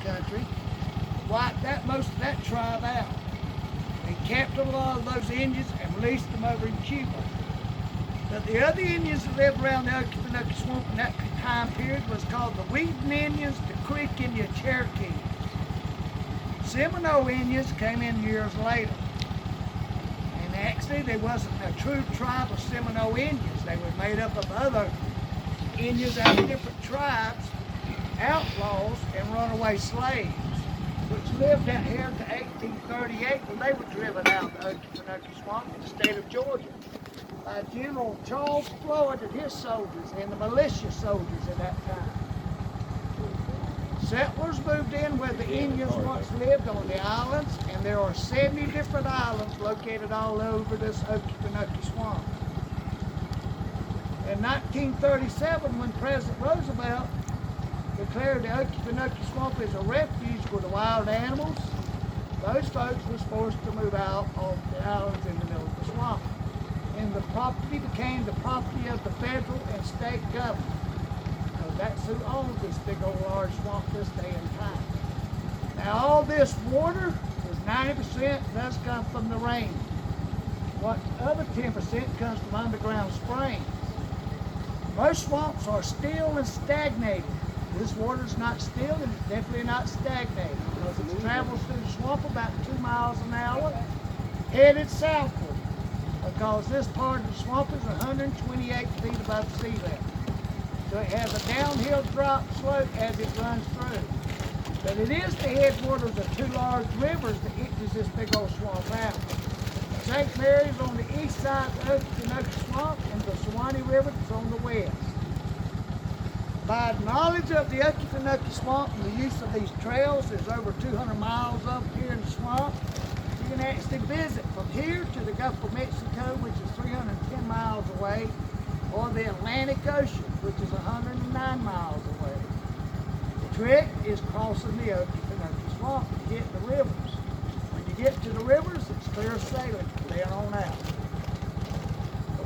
country, wiped most of that tribe out. They captured a lot of those Indians and released them over in Cuba. But the other Indians that lived around the Okenfonkee swamp in that time period was called the Wheaton Indians, the Creek Indian Cherokees. Seminole Indians came in years later. And actually there wasn't a true tribe of Seminole Indians. They were made up of other Indians out of different tribes, outlaws and runaway slaves, which lived out here to 1838 when they were driven out of the Okenfonkee swamp in the state of Georgia by General Charles Floyd and his soldiers and the militia soldiers at that time. Settlers moved in where the Indians once lived on the islands, and there are 70 different islands located all over this Okenfonkee swamp. In 1937, when President Roosevelt declared the Okenfonkee swamp as a refuge for the wild animals, those folks was forced to move out of the islands in the middle of the swamp. And the property became the property of the federal and state government. So that's who owns this big old large swamp this day and time. Now all this water, is 90% does come from the rain. What other 10% comes from underground springs. Most swamps are still and stagnated. This water's not still and it's definitely not stagnated because it travels through the swamp about 2 miles an hour, headed southward, because this part of the swamp is 128 feet above sea level. So it has a downhill drop slope as it runs through. But it is the headwaters of two large rivers that empties this big old swamp out. St. Mary's on the east side of the Okenfonkee swamp and the Suwannee River is on the west. By knowledge of the Okenfonkee swamp and the use of these trails, there's over 200 miles up here in the swamp. You can actually visit from here to the Gulf of Mexico, which is 310 miles away, or the Atlantic Ocean, which is 109 miles away. The trick is crossing the Okenfonkee swamp to get the rivers. When you get to the rivers, it's clear sailing from there on out.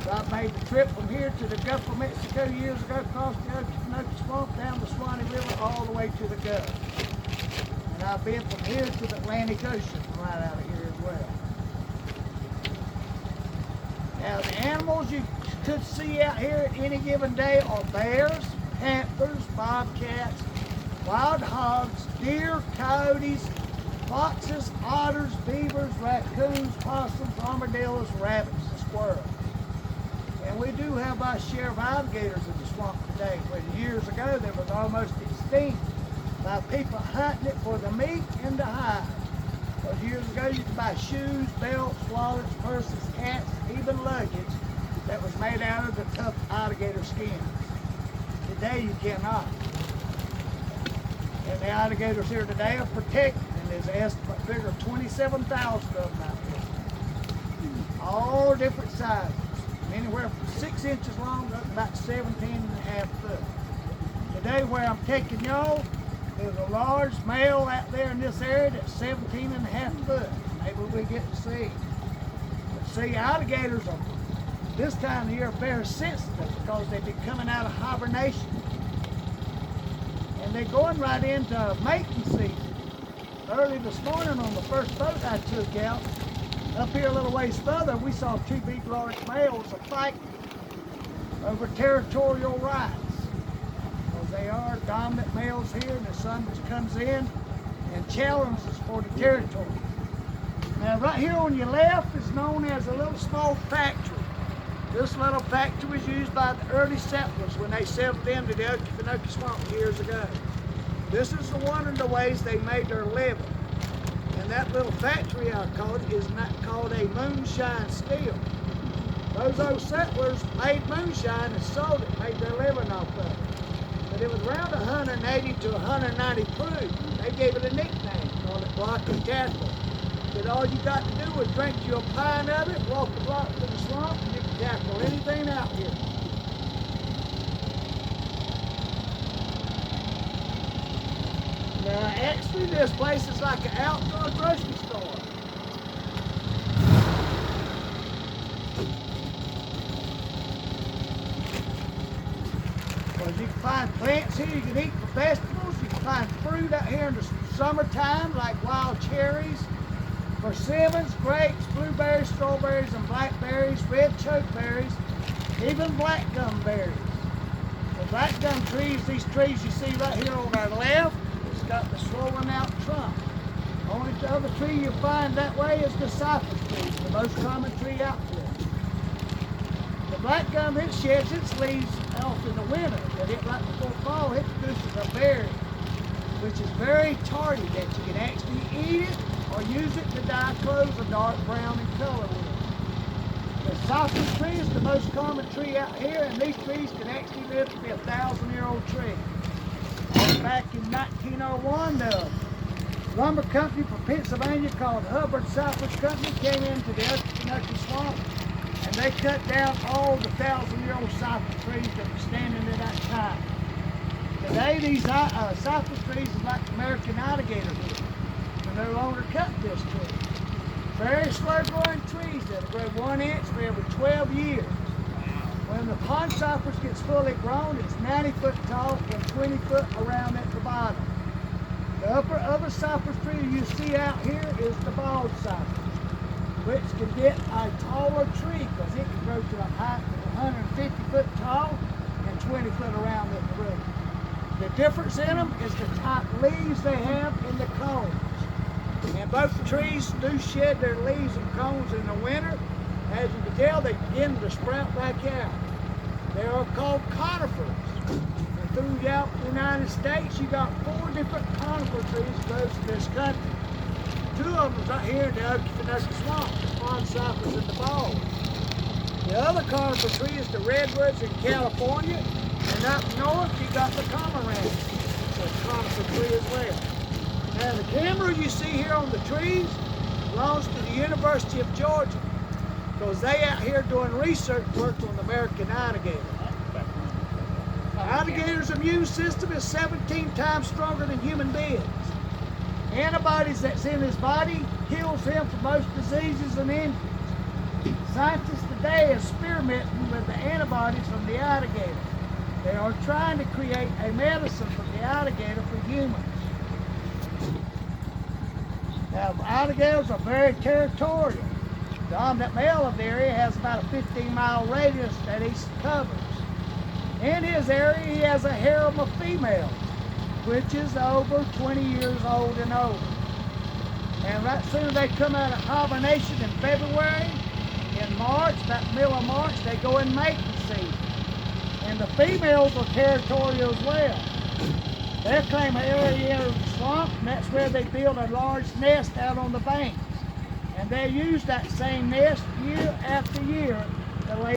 I made the trip from here to the Gulf of Mexico years ago, across the Okenfonkee swamp, down the Suwannee River, all the way to the Gulf. And I've been from here to the Atlantic Ocean, right out of here as well. Now the animals you could see out here at any given day are bears, panthers, bobcats, wild hogs, deer, coyotes, foxes, otters, beavers, raccoons, possums, armadillos, rabbits, and squirrels. And we do have our share of alligators in the swamp today, when years ago they was almost extinct by people hunting it for the meat and the hide. Because years ago you could buy shoes, belts, wallets, purses, hats, even luggage that was made out of the tough alligator skins. Today you cannot. And the alligators here today are protected, and there's an estimate figure of 27,000 of them out here. All different sizes. Anywhere from 6 inches long up to about 17.5 foot. Today where I'm taking y'all, there's a large male out there in this area that's 17.5 foot. Maybe we get to see. But see, alligators are this time of year very sensitive because they've been coming out of hibernation. And they're going right into mating season. Early this morning on the first boat I took out, up here a little ways further, we saw two big large males fighting over territorial rights. Because they are dominant males here, and the son just comes in and challenges for the territory. Now right here on your left is known as a little small factory. This little factory was used by the early settlers when they settled into the Okenfonkee swamp years ago. This is one of the ways they made their living. And that little factory I called is not called a moonshine still. Those old settlers made moonshine and sold it, made their living off of it. But it was around 180 to 190 proof. They gave it a nickname, called it block and tackle. But all you got to do was drink you a pint of it, walk the block to the swamp, and you can tackle anything out here. Now, actually, this place is like an outdoor grocery store. Because you can find plants here, you can eat for vegetables, you can find fruit out here in the summertime, like wild cherries, persimmons, grapes, blueberries, strawberries, and blackberries, red chokeberries, even black gum berries. The black gum trees, these trees you see right here on our left, it's got the swollen out trunk. Only other tree you find that way is the cypress tree, the most common tree out here. The black gum, it sheds its leaves off in the winter, but it right before fall, it produces a berry, which is very tardy that you can actually eat it or use it to dye clothes a dark brown in color with. The cypress tree is the most common tree out here, and these trees can actually live to be a 1,000-year-old tree. Back in 1901, the lumber company from Pennsylvania called Hubbard Cypress Company came into the Okenfonkee swamp, and they cut down all the 1,000-year-old cypress trees that were standing at that time. Today, these cypress trees are like American alligator wood. They no longer cut this tree. Very slow-growing trees that'll grow 1 inch for every 12 years. When the pond cypress gets fully grown, it's 90 foot tall and 20 foot around at the bottom. The other cypress tree you see out here is the bald cypress, which can get a taller tree because it can grow to a height of 150 foot tall and 20 foot around at the root. The difference in them is the type leaves they have in the cones. And both trees do shed their leaves and cones in the winter. As you can tell, they begin to sprout back out. They are called conifers. And throughout the United States, you got 4 different conifer trees grows in this country. 2 of them is right here in the Okenfonkee swamp, the pond cypress and the bald. The other conifer tree is the redwoods in California, and up north you got the cormorant. It's a conifer tree as well. Now the camera you see here on the trees belongs to the University of Georgia, because they out here doing research work on the American alligator. Alligator's immune system is 17 times stronger than human beings. Antibodies that's in his body heals him from most diseases and injuries. Scientists today are experimenting with the antibodies from the alligator. They are trying to create a medicine from the alligator for humans. Now, alligators are very territorial. The dominant male of the area has about a 15-mile radius that he covers. In his area, he has a harem of females, which is over 20 years old and older. And right soon they come out of hibernation in February. In March, about the middle of March, they go in mating season. And the females are territorial as well. They claim an area of the swamp, and that's where they build a large nest out on the banks. And they use that same nest year after year to lay